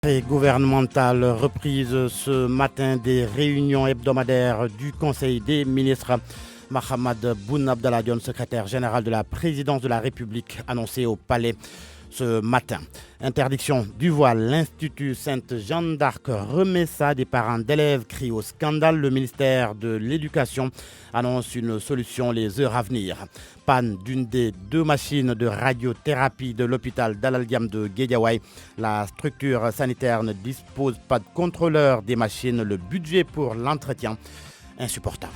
Gouvernementale reprise ce matin des réunions hebdomadaires du Conseil des ministres. Mahamad Boun Abdallah Dionne, secrétaire général de la présidence de la République, annoncé au Palais ce matin. Interdiction du voile. L'Institut Sainte-Jeanne d'Arc remet ça. Des parents d'élèves crient au scandale. Le ministère de l'Éducation annonce une solution les heures à venir. Panne d'une des deux machines de radiothérapie de l'hôpital Dalal Diam de Guédiawaye. La structure sanitaire ne dispose pas de contrôleur des machines. Le budget pour l'entretien, insupportable.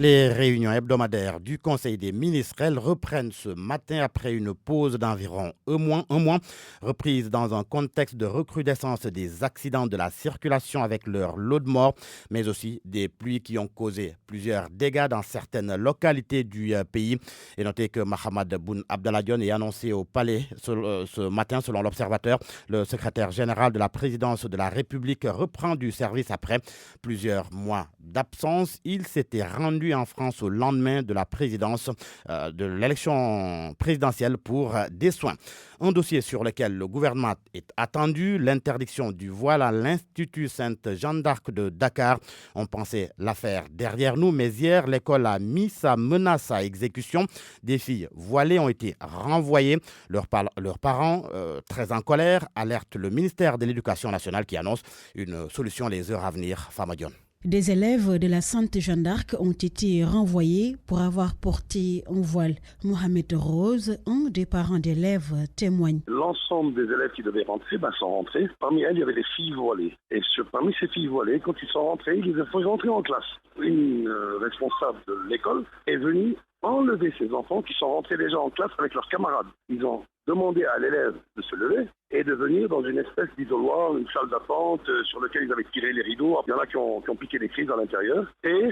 Les réunions hebdomadaires du Conseil des ministres, elles reprennent ce matin après une pause d'environ un mois, reprise dans un contexte de recrudescence des accidents de la circulation avec leur lot de morts, mais aussi des pluies qui ont causé plusieurs dégâts dans certaines localités du pays. Et notez que Mahamad Boun Abdallah Dionne est annoncé au Palais ce matin, selon l'Observateur. Le secrétaire général de la présidence de la République reprend du service après plusieurs mois d'absence. Il s'était rendu en France au lendemain de la présidence de l'élection présidentielle pour des soins. Un dossier sur lequel le gouvernement est attendu, l'interdiction du voile à l'Institut Sainte-Jeanne d'Arc de Dakar. On pensait l'affaire derrière nous, mais hier, l'école a mis sa menace à exécution. Des filles voilées ont été renvoyées. Leurs parents, très en colère, alertent le ministère de l'Éducation nationale qui annonce une solution les heures à venir. Fama Dione. Des élèves de la Sainte-Jeanne d'Arc ont été renvoyés pour avoir porté un voile. Mohamed Rose, un des parents d'élèves, témoigne. L'ensemble des élèves qui devaient rentrer sont rentrés. Parmi elles, il y avait des filles voilées. Et parmi ces filles voilées, quand ils sont rentrés, ils les ont fait rentrer en classe. Une responsable de l'école est venue enlever ces enfants qui sont rentrés déjà en classe avec leurs camarades. Ils ont demandé à l'élève de se lever et de venir dans une espèce d'isoloir, une salle d'attente sur laquelle ils avaient tiré les rideaux. Il y en a qui ont piqué des crises à l'intérieur. Et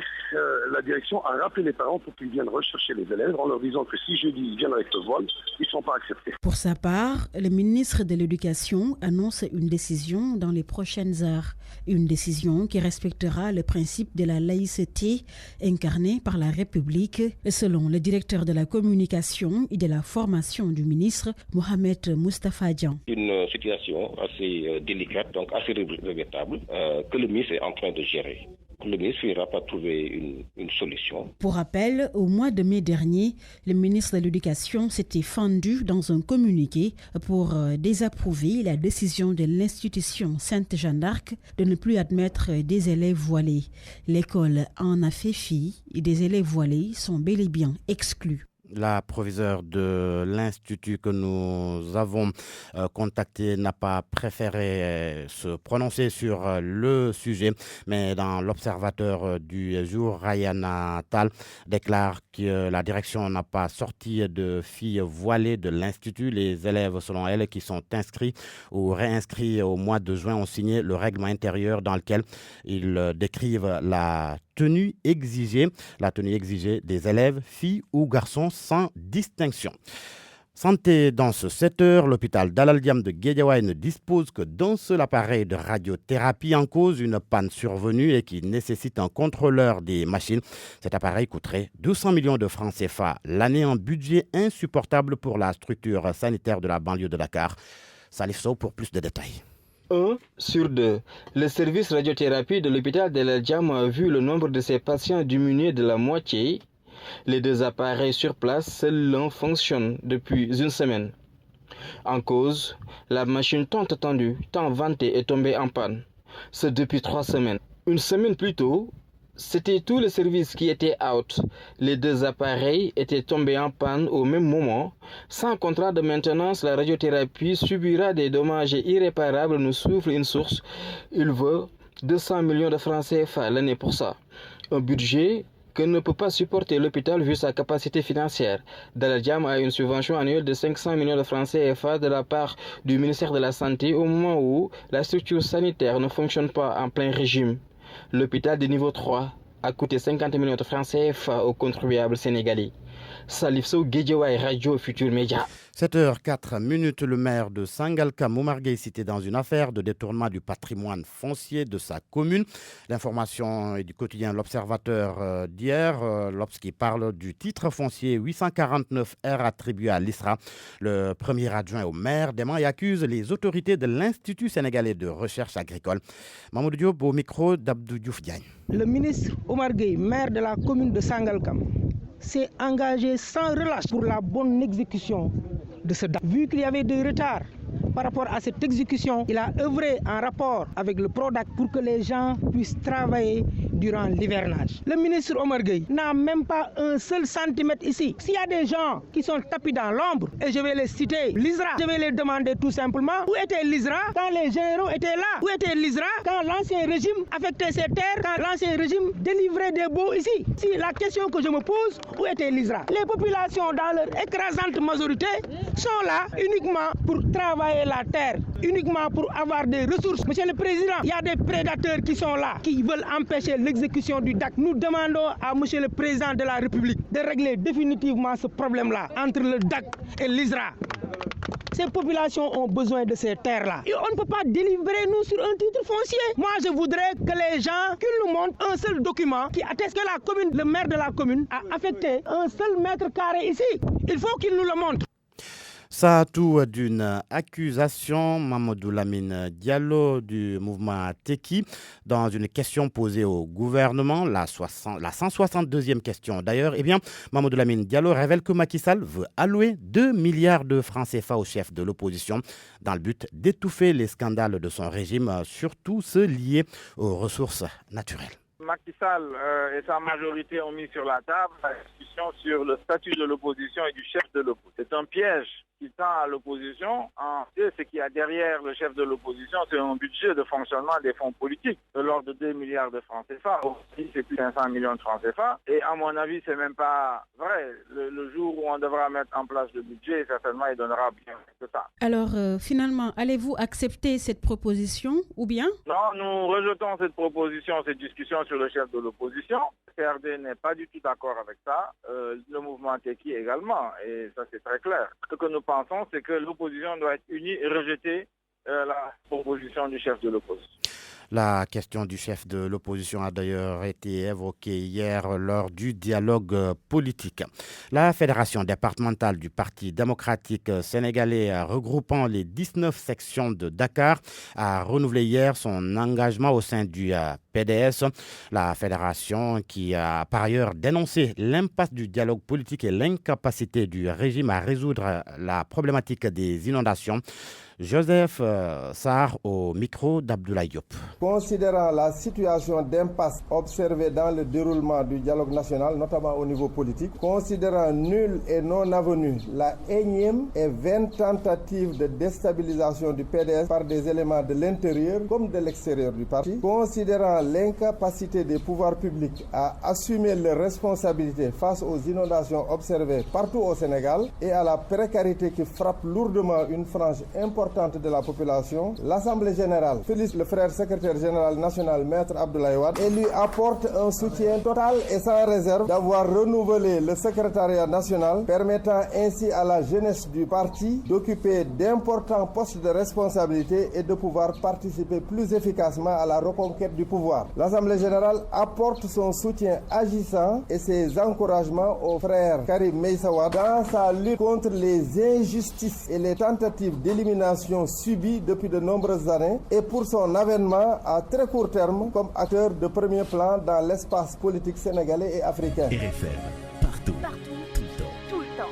la direction a rappelé les parents pour qu'ils viennent rechercher les élèves en leur disant que si jeudi ils viennent avec le voile, ils ne sont pas acceptés. Pour sa part, le ministre de l'Éducation annonce une décision dans les prochaines heures. Une décision qui respectera le principe de la laïcité incarné par la République, selon le directeur de la communication et de la formation du ministre, Mohamed Moustapha Dian. Une situation assez délicate, donc assez regrettable, que le ministre est en train de gérer. Le ministre finira par trouver une solution. Pour rappel, au mois de mai dernier, le ministre de l'Éducation s'était fendu dans un communiqué pour désapprouver la décision de l'institution Sainte-Jeanne d'Arc de ne plus admettre des élèves voilés. L'école en a fait fi et des élèves voilés sont bel et bien exclus. La proviseure de l'Institut que nous avons contacté n'a pas préféré se prononcer sur le sujet, mais dans l'Observateur du jour, Rayana Tal déclare que la direction n'a pas sorti de filles voilées de l'Institut. Les élèves, selon elle, qui sont inscrits ou réinscrits au mois de juin ont signé le règlement intérieur dans lequel ils décrivent la tenue exigée des élèves, filles ou garçons sans distinction. Santé dans ce 7 heures, l'hôpital Dalal Diam de Guédiawaye ne dispose que d'un seul appareil de radiothérapie en cause, une panne survenue et qui nécessite un contrôleur des machines. Cet appareil coûterait 200 millions de francs CFA l'année, un budget insupportable pour la structure sanitaire de la banlieue de Dakar. Salif Sow pour plus de détails. 1 sur 2. Le service radiothérapie de l'hôpital Dalal Diam a vu le nombre de ses patients diminuer de la moitié. Les deux appareils sur place, seul l'un fonctionne depuis une semaine. En cause, la machine tant attendue, tant vantée est tombée en panne. C'est depuis 3 semaines. Une semaine plus tôt, c'était tout le service qui était out. Les deux appareils étaient tombés en panne au même moment. Sans contrat de maintenance, la radiothérapie subira des dommages irréparables, nous souffle une source. Il veut 200 millions de francs CFA l'année pour ça. Un budget que ne peut pas supporter l'hôpital vu sa capacité financière. Dalal Diam a une subvention annuelle de 500 millions de francs CFA de la part du ministère de la Santé au moment où la structure sanitaire ne fonctionne pas en plein régime. L'hôpital de niveau 3 a coûté 50 millions de francs CFA aux contribuables sénégalais. Salif Sow, Guédiawaye Radio Futur Média. 7h04, le maire de Sangalkam, Oumar Gueye, cité dans une affaire de détournement du patrimoine foncier de sa commune. L'information est du quotidien L'Observateur d'hier, l'Obs qui parle du titre foncier 849R attribué à l'ISRA. Le premier adjoint au maire dément et accuse les autorités de l'Institut sénégalais de recherche agricole. Mamoudou Diop au micro d'Abdou Diouf Diagne. Le ministre Oumar Gueye, maire de la commune de Sangalkam, s'est engagé sans relâche pour la bonne exécution de ce DAC. Vu qu'il y avait des retards par rapport à cette exécution, il a œuvré en rapport avec le PRODAC pour que les gens puissent travailler durant l'hivernage. Le ministre Oumar Gueye n'a même pas un seul centimètre ici. S'il y a des gens qui sont tapis dans l'ombre, et je vais les citer, l'ISRA, je vais les demander tout simplement, où était l'ISRA quand les généraux étaient là? Où était l'ISRA quand l'ancien régime affectait ces terres, quand l'ancien régime délivrait des baux ici? Si la question que je me pose, où était l'ISRA? Les populations dans leur écrasante majorité sont là uniquement pour travailler la terre, uniquement pour avoir des ressources. Monsieur le Président, il y a des prédateurs qui sont là, qui veulent empêcher l'exécution du DAC. Nous demandons à Monsieur le Président de la République de régler définitivement ce problème-là entre le DAC et l'ISRA. Ces populations ont besoin de ces terres-là. Et on ne peut pas délivrer nous sur un titre foncier. Moi, je voudrais que les gens, qu'ils nous montrent un seul document qui atteste que la commune, le maire de la commune, a affecté un seul mètre carré ici. Il faut qu'il nous le montre. Ça a tout d'une accusation, Mamadou Lamine Diallo du mouvement Teki, dans une question posée au gouvernement, la 162e question d'ailleurs. Eh bien, Mamadou Lamine Diallo révèle que Macky Sall veut allouer 2 milliards de francs CFA au chef de l'opposition dans le but d'étouffer les scandales de son régime, surtout ceux liés aux ressources naturelles. Macky Sall et sa majorité ont mis sur la table la discussion sur le statut de l'opposition et du chef de l'opposition. C'est un piège qui tend à l'opposition. Ce qu'il y a derrière le chef de l'opposition, c'est un budget de fonctionnement des fonds politiques de l'ordre de 2 milliards de francs CFA. Aussi, c'est plus de 500 millions de francs CFA. Et à mon avis, c'est même pas vrai. Le jour où on devra mettre en place le budget, certainement, il donnera bien que ça. Alors, finalement, allez-vous accepter cette proposition ou bien? Non, nous rejetons cette proposition, cette discussion sur le chef de l'opposition. Le CRD n'est pas du tout d'accord avec ça. Le mouvement Teki également. Et ça, c'est très clair. Ce que nous pensons, c'est que l'opposition doit être unie et rejeter la proposition du chef de l'opposition. La question du chef de l'opposition a d'ailleurs été évoquée hier lors du dialogue politique. La fédération départementale du Parti démocratique sénégalais regroupant les 19 sections de Dakar a renouvelé hier son engagement au sein du PDS. La fédération qui a par ailleurs dénoncé l'impasse du dialogue politique et l'incapacité du régime à résoudre la problématique des inondations. Joseph Sarr au micro d'Abdoulaye Diop. Considérant la situation d'impasse observée dans le déroulement du dialogue national, notamment au niveau politique, considérant nulle et non avenue la énième et vaine tentative de déstabilisation du PDS par des éléments de l'intérieur comme de l'extérieur du parti, considérant l'incapacité des pouvoirs publics à assumer leurs responsabilités face aux inondations observées partout au Sénégal et à la précarité qui frappe lourdement une frange importante de la population, l'Assemblée générale félicite le frère secrétaire général national, Maître Abdoulaye Wade, et lui apporte un soutien total et sans réserve d'avoir renouvelé le secrétariat national, permettant ainsi à la jeunesse du parti d'occuper d'importants postes de responsabilité et de pouvoir participer plus efficacement à la reconquête du pouvoir. L'Assemblée générale apporte son soutien agissant et ses encouragements au frère Karim Meïssa Wade dans sa lutte contre les injustices et les tentatives d'élimination subies depuis de nombreuses années et pour son avènement à très court terme comme acteur de premier plan dans l'espace politique sénégalais et africain. RFM, partout, tout le temps.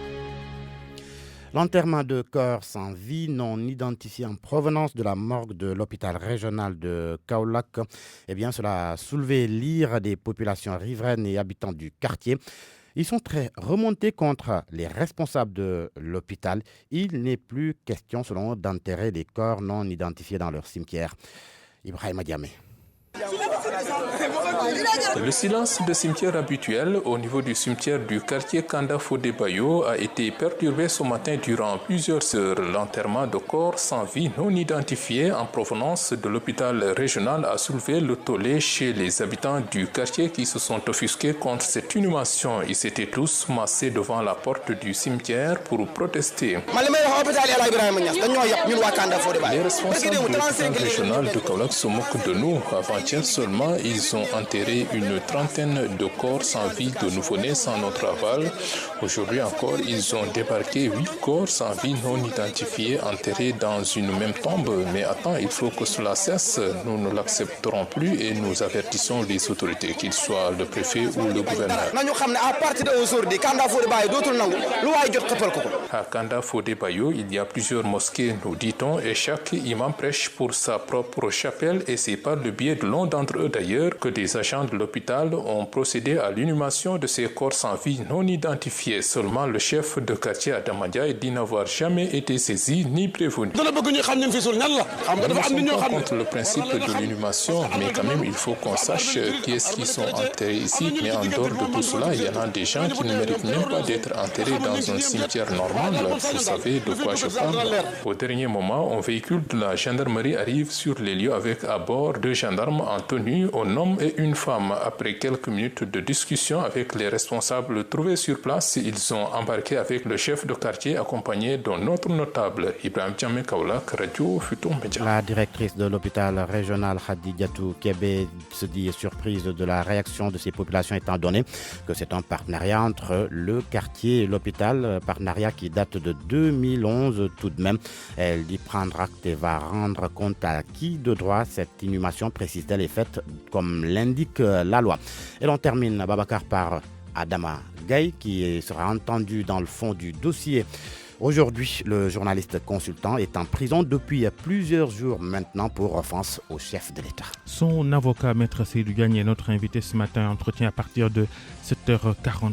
L'enterrement de corps sans vie non identifié en provenance de la morgue de l'hôpital régional de Kaolack, cela a soulevé l'ire des populations riveraines et habitants du quartier. Ils sont très remontés contre les responsables de l'hôpital. Il n'est plus question, selon eux, d'enterrer les corps non identifiés dans leur cimetière. Ibrahima Diamé. Le silence de cimetière habituel au niveau du cimetière du quartier Kanda Fodé Bayo a été perturbé ce matin durant plusieurs heures. L'enterrement de corps sans vie non identifiés en provenance de l'hôpital régional a soulevé le tollé chez les habitants du quartier qui se sont offusqués contre cette inhumation. Ils s'étaient tous massés devant la porte du cimetière pour protester. Les responsables de l'hôpital régional de Kaolack se moquent de nous. Avant-hier seulement, ils ont enterré une trentaine de corps sans vie de nouveau-nés sans notre aval. Aujourd'hui encore, ils ont débarqué 8 corps sans vie non identifiés enterrés dans une même tombe. Mais attends, il faut que cela cesse. Nous ne l'accepterons plus et nous avertissons les autorités, qu'ils soient le préfet ou le gouverneur. À Kanda Fodé Bayo, il y a plusieurs mosquées, nous dit-on, et chaque imam prêche pour sa propre chapelle, et c'est par le biais de l'un d'entre eux d'ailleurs que des agents de l'hôpital ont procédé à l'inhumation de ces corps sans vie non identifiés. Seulement le chef de quartier Adamadia dit n'avoir jamais été saisi ni prévenu. Nous ne sommes pas contre le principe de l'inhumation, mais quand même il faut qu'on sache qui est-ce qui sont enterrés ici. Mais en dehors de tout cela, il y en a des gens qui ne méritent même pas d'être enterrés dans un cimetière normal. Vous savez de quoi je parle. Au dernier moment, un véhicule de la gendarmerie arrive sur les lieux avec à bord 2 gendarmes en tenue, un homme et une femme. Après quelques minutes de discussion avec les responsables trouvés sur place, ils ont embarqué avec le chef de quartier accompagné d'un autre notable. Ibrahim Djamé Kaolack, Radio Futur Média. La directrice de l'hôpital régional Khadijatou Kébé se dit surprise de la réaction de ces populations étant donné que c'est un partenariat entre le quartier et l'hôpital, partenariat qui date de 2011 tout de même. Elle dit prendre acte et va rendre compte à qui de droit cette inhumation, précise-t-elle, est faite comme l'indique la loi. Et l'on termine, Babacar, par Adama Gaye qui sera entendu dans le fond du dossier. Aujourd'hui, le journaliste consultant est en prison depuis plusieurs jours maintenant pour offense au chef de l'État. Son avocat, Maître Seydou Diagne, est notre invité ce matin. Entretien à partir de 7h40.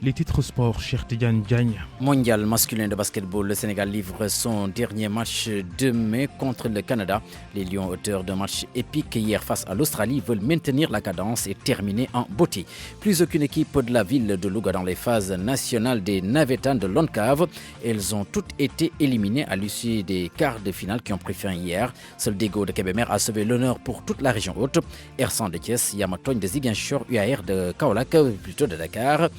Les titres sport, Cheikh Tidiane Diagne. Mondial masculin de basketball, le Sénégal livre son dernier match demain contre le Canada. Les Lions, auteurs d'un match épique hier face à l'Australie, veulent maintenir la cadence et terminer en beauté. Plus aucune équipe de la ville de Louga dans les phases nationales des Navétanes de l'ONCAV. Elles ont toutes été éliminées à l'issue des quarts de finale qui ont pris fin hier. Seul Dego de Kébémer a sauvé l'honneur pour toute la région haute. R100 de Thiès, Yamatogne de Ziguinchor, UAR de Kaolack, plutôt de Dakar,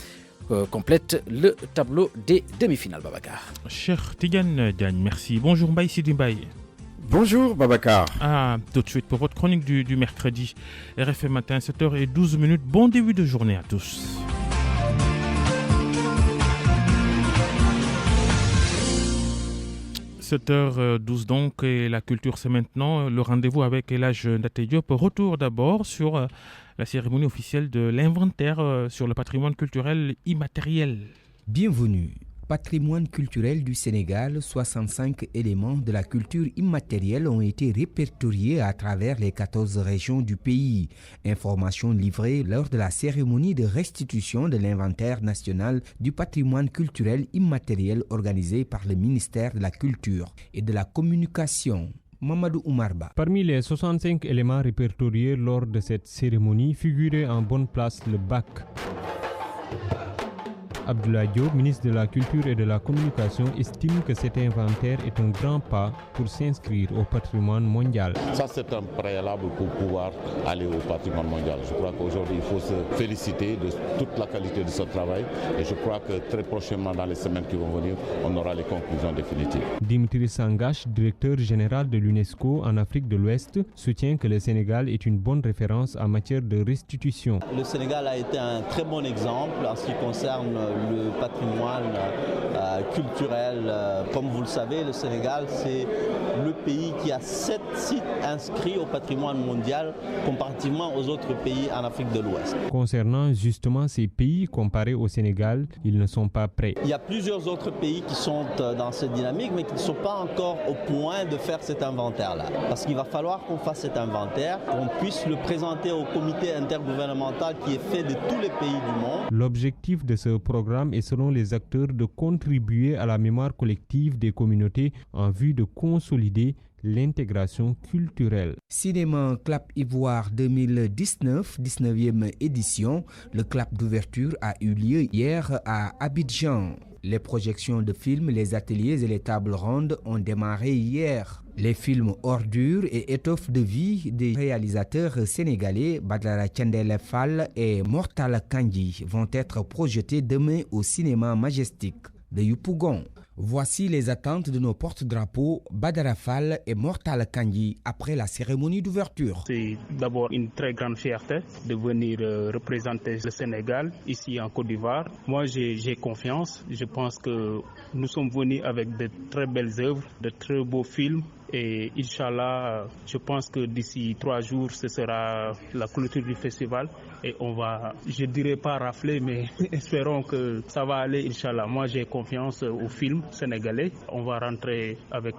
complète le tableau des demi-finales, Babacar. Cheikh Tidiane Diagne, merci. Bonjour Mbaye Sidi Mbaye. Bonjour Babacar. Tout de suite pour votre chronique du mercredi. RFM Matin, 7h12. Bon début de journée à tous. – 7h12 donc, et la culture c'est maintenant le rendez-vous avec Elhadj Ndaté Diop. Retour d'abord sur la cérémonie officielle de l'inventaire sur le patrimoine culturel immatériel. Bienvenue. Patrimoine culturel du Sénégal, 65 éléments de la culture immatérielle ont été répertoriés à travers les 14 régions du pays. Information livrée lors de la cérémonie de restitution de l'inventaire national du patrimoine culturel immatériel organisée par le ministère de la Culture et de la Communication. Mamadou Oumarba. Parmi les 65 éléments répertoriés lors de cette cérémonie figurait en bonne place le bac. Abdoulaye Diop, ministre de la Culture et de la Communication, estime que cet inventaire est un grand pas pour s'inscrire au patrimoine mondial. Ça, c'est un préalable pour pouvoir aller au patrimoine mondial. Je crois qu'aujourd'hui, il faut se féliciter de toute la qualité de ce travail et je crois que très prochainement, dans les semaines qui vont venir, on aura les conclusions définitives. Dimitri Sangache, directeur général de l'UNESCO en Afrique de l'Ouest, soutient que le Sénégal est une bonne référence en matière de restitution. Le Sénégal a été un très bon exemple en ce qui concerne le patrimoine culturel. Comme vous le savez, le Sénégal, c'est le pays qui a 7 sites inscrits au patrimoine mondial comparativement aux autres pays en Afrique de l'Ouest. Concernant justement ces pays comparés au Sénégal, ils ne sont pas prêts. Il y a plusieurs autres pays qui sont dans cette dynamique, mais qui ne sont pas encore au point de faire cet inventaire-là. Parce qu'il va falloir qu'on fasse cet inventaire, qu'on puisse le présenter au comité intergouvernemental qui est fait de tous les pays du monde. L'objectif de ce programme programme est selon les acteurs de contribuer à la mémoire collective des communautés en vue de consolider l'intégration culturelle. Cinéma Clap Ivoire 2019, 19e édition. Le clap d'ouverture a eu lieu hier à Abidjan. Les projections de films, les ateliers et les tables rondes ont démarré hier. Les films Ordures et Étoffe de vie des réalisateurs sénégalais Badara Thiendella Fall et Mortal Kandji vont être projetés demain au cinéma Majestic de Yopougon. Voici les attentes de nos porte-drapeaux Badara Fall et Mortal Kandji après la cérémonie d'ouverture. C'est d'abord une très grande fierté de venir représenter le Sénégal ici en Côte d'Ivoire. Moi j'ai confiance, je pense que nous sommes venus avec de très belles œuvres, de très beaux films. Et Inch'Allah, je pense que d'ici 3 jours, ce sera la clôture du festival. Et on va, je dirais pas rafler, mais espérons que ça va aller, Inch'Allah. Moi, j'ai confiance au film sénégalais. On va rentrer avec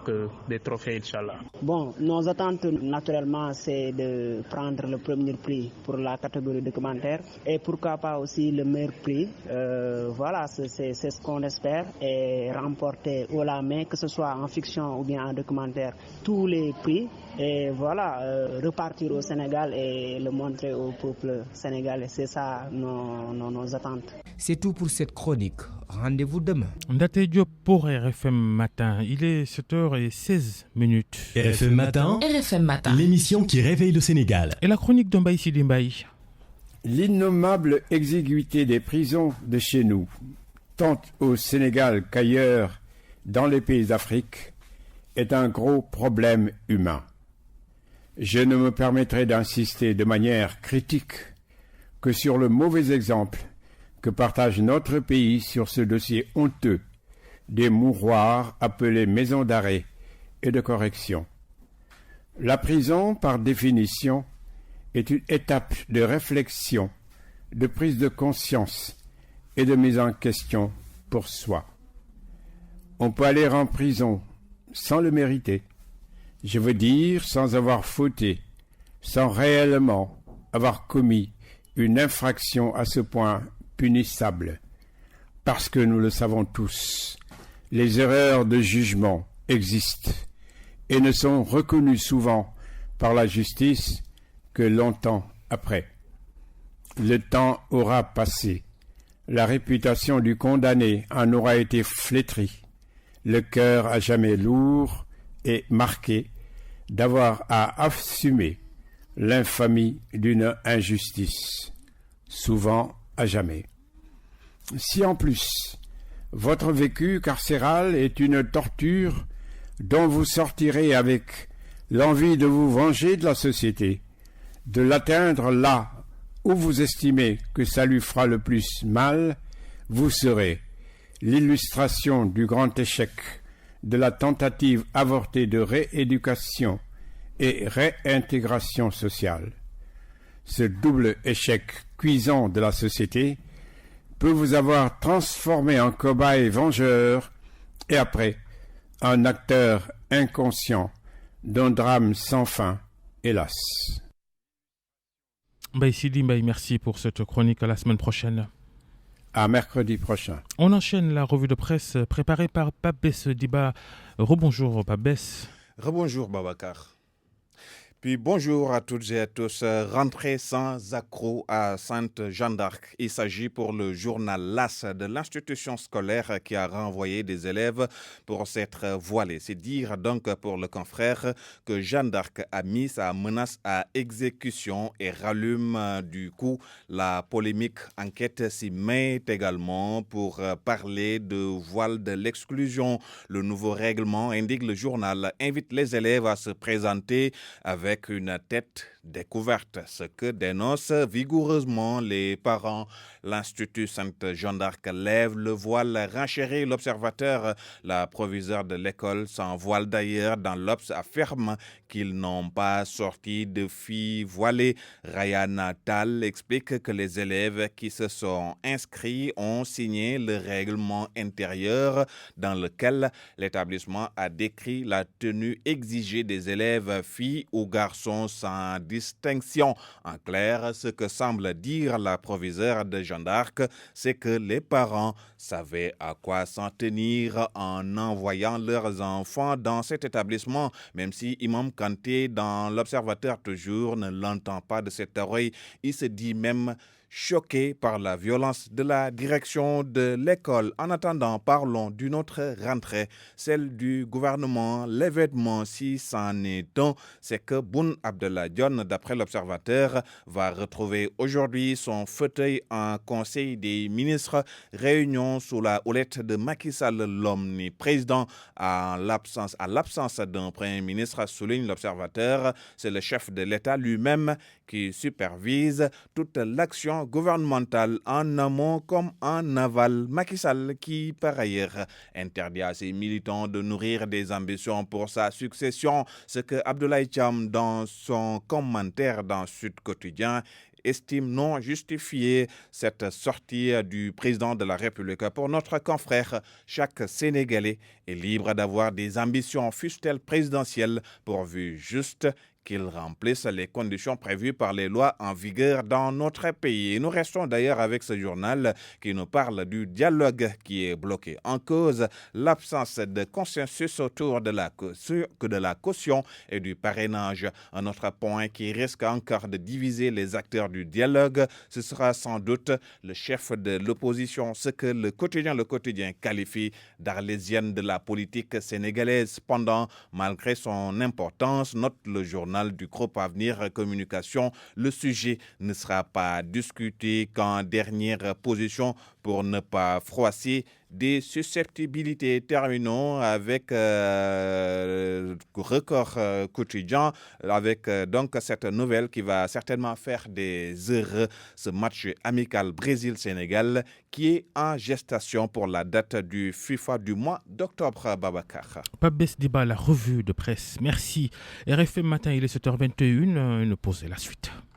des trophées, Inch'Allah. Bon, nos attentes, naturellement, c'est de prendre le premier prix pour la catégorie documentaire. Et pourquoi pas aussi le meilleur prix. Voilà, c'est ce qu'on espère. Et remporter haut la main, que ce soit en fiction ou bien en documentaire, tous les prix et voilà, repartir au Sénégal et le montrer au peuple sénégalais. C'est ça nos attentes. C'est tout pour cette chronique. Rendez-vous demain. Ndaté Diop pour RFM Matin. Il est 7h16. RFM Matin. RFM Matin. L'émission qui réveille le Sénégal. Et la chronique d'Mbaye Sidi Mbaye. L'innommable exiguïté des prisons de chez nous, tant au Sénégal qu'ailleurs dans les pays d'Afrique, est un gros problème humain. Je ne me permettrai d'insister de manière critique que sur le mauvais exemple que partage notre pays sur ce dossier honteux des mouroirs appelés maisons d'arrêt et de correction. La prison, par définition, est une étape de réflexion, de prise de conscience et de mise en question pour soi. On peut aller en prison sans le mériter, je veux dire sans avoir fauté, sans réellement avoir commis une infraction à ce point punissable. Parce que nous le savons tous, les erreurs de jugement existent et ne sont reconnues souvent par la justice que longtemps après. Le temps aura passé, la réputation du condamné en aura été flétrie, le cœur à jamais lourd et marqué d'avoir à assumer l'infamie d'une injustice, souvent à jamais. Si en plus, votre vécu carcéral est une torture dont vous sortirez avec l'envie de vous venger de la société, de l'atteindre là où vous estimez que ça lui fera le plus mal, vous serez l'illustration du grand échec de la tentative avortée de rééducation et réintégration sociale. Ce double échec cuisant de la société peut vous avoir transformé en cobaye vengeur et après un acteur inconscient d'un drame sans fin, hélas. Mbaye Sidi Mbaye, merci pour cette chronique. À la semaine prochaine. À mercredi prochain. On enchaîne la revue de presse préparée par Pabès Diba. Rebonjour Pabès. Rebonjour Babacar. Puis bonjour à toutes et à tous. Rentrée sans accroc à Sainte-Jeanne d'Arc. Il s'agit pour le journal LAS de l'institution scolaire qui a renvoyé des élèves pour s'être voilés. C'est dire donc pour le confrère que Jeanne d'Arc a mis sa menace à exécution et rallume du coup la polémique. Enquête s'y met également pour parler de voile de l'exclusion. Le nouveau règlement, indique le journal, invite les élèves à se présenter avec une tête découverte, ce que dénoncent vigoureusement les parents. L'Institut Sainte-Jeanne d'Arc lève le voile, renchérit l'observateur. La proviseure de l'école s'en voile d'ailleurs dans l'Obs, affirme qu'ils n'ont pas sorti de filles voilées. Rayana Tal explique que les élèves qui se sont inscrits ont signé le règlement intérieur dans lequel l'établissement a décrit la tenue exigée des élèves filles ou garçons garçons sans distinction. En clair, ce que semble dire la proviseure de Jeanne d'Arc, c'est que les parents savaient à quoi s'en tenir en envoyant leurs enfants dans cet établissement, même si Imam Kanté, dans l'Observateur toujours, ne l'entend pas de cette oreille. Il se dit même choqué par la violence de la direction de l'école. En attendant, parlons d'une autre rentrée, celle du gouvernement. L'événement, si c'en est un, c'est que Boun Abdallah Dionne, d'après l'Observateur, va retrouver aujourd'hui son fauteuil en Conseil des ministres. Réunion sous la houlette de Macky Sall, l'omniprésident, à l'absence d'un Premier ministre, souligne l'Observateur. C'est le chef de l'État lui-même qui supervise toute l'action gouvernementale en amont comme en aval. Macky Sall qui, par ailleurs, interdit à ses militants de nourrir des ambitions pour sa succession, ce que Abdoulaye Thiam, dans son commentaire dans Sud Quotidien, estime non justifié. Cette sortie du président de la République. Pour notre confrère, chaque Sénégalais est libre d'avoir des ambitions, fussent-elles présidentielles, pourvu juste qu'ils remplissent les conditions prévues par les lois en vigueur dans notre pays. Et nous restons d'ailleurs avec ce journal qui nous parle du dialogue qui est bloqué. En cause, l'absence de consensus autour de la caution et du parrainage. Un autre point qui risque encore de diviser les acteurs du dialogue, ce sera sans doute le chef de l'opposition, ce que le quotidien qualifie d'arlésienne de la politique sénégalaise. Cependant, malgré son importance, note le journal du groupe Avenir Communication, le sujet ne sera pas discuté qu'en dernière position pour ne pas froisser des susceptibilités. Terminons avec Record quotidien, avec donc cette nouvelle qui va certainement faire des heureux, ce match amical Brésil-Sénégal qui est en gestation pour la date du FIFA du mois d'octobre. Babacar. Pabès Diba, la revue de presse. Merci. RFM Matin, il est 7h21, une pause et la suite.